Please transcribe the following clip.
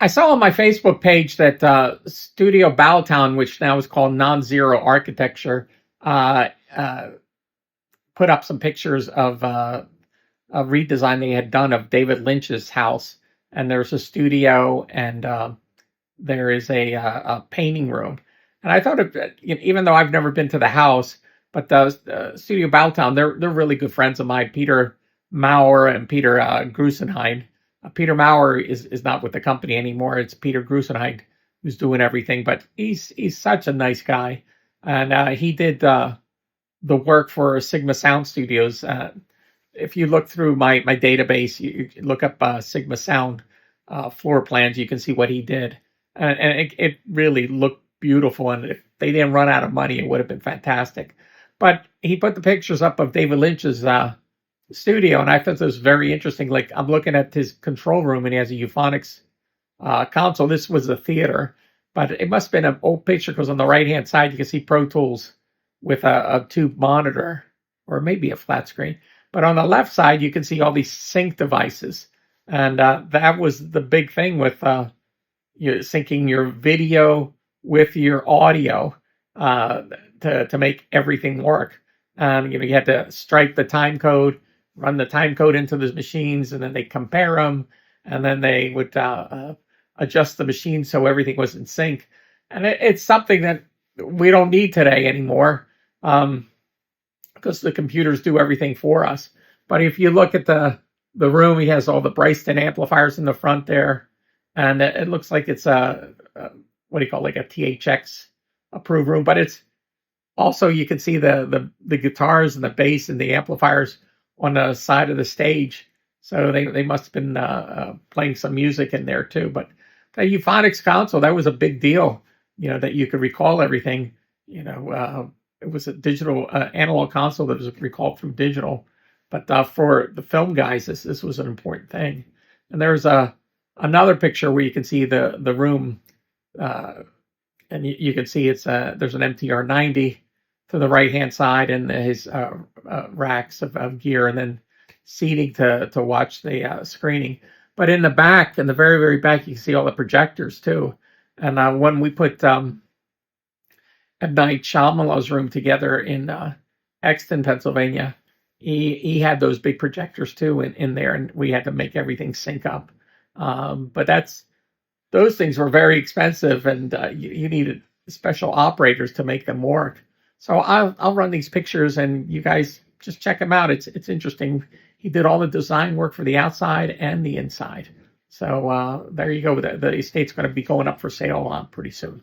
I saw on my Facebook page that Studio Bowtown, which now is called Nonzero Architecture, uh, uh, put up some pictures of a redesign they had done of David Lynch's house. And there's a studio, and there is a painting room. And I thought, even though I've never been to the house, but the Studio Bowtown, they're really good friends of mine, Peter Maurer and Peter Grusenheid. Peter Maurer is not with the company anymore. It's Peter Grusenheid who's doing everything, but he's such a nice guy, and he did the work for Sigma Sound Studios. If you look through my database, you look up Sigma Sound floor plans, you can see what he did, and it really looked beautiful. And if they didn't run out of money, it would have been fantastic. But he put the pictures up of David Lynch's studio, and I thought this was very interesting. Like, I'm looking at his control room, and he has a euphonics console. This was a theater, but it must have been an old picture, because on the right hand side you can see Pro Tools with a tube monitor, or maybe a flat screen. But on the left side you can see all these sync devices, and that was the big thing with you syncing your video with your audio to make everything work. You had to strike the time code, run the time code into the machines, and then they compare them, and then they would adjust the machine so everything was in sync. And it's something that we don't need today anymore, because the computers do everything for us. But if you look at the room, he has all the Bryston amplifiers in the front there, and it looks like it's what do you call it, like a THX approved room. But it's also, you can see the guitars and the bass and the amplifiers on the side of the stage. So they must have been playing some music in there too. But the euphonics console, that was a big deal, that you could recall everything. It was a digital analog console that was recalled through digital. But for the film guys, this was an important thing. And there's another picture where you can see the room, and you can see there's an MTR 90 to the right hand side, and his racks of gear, and then seating to watch the screening. But in the back, in the very, very back, you can see all the projectors too. And when we put M. Night Shyamalan's room together in Exton, Pennsylvania, he had those big projectors too in there, and we had to make everything sync up. But those things were very expensive, and you needed special operators to make them work. So I'll run these pictures, and you guys just check them out. It's interesting. He did all the design work for the outside and the inside. So there you go. The estate's going to be going up for sale pretty soon.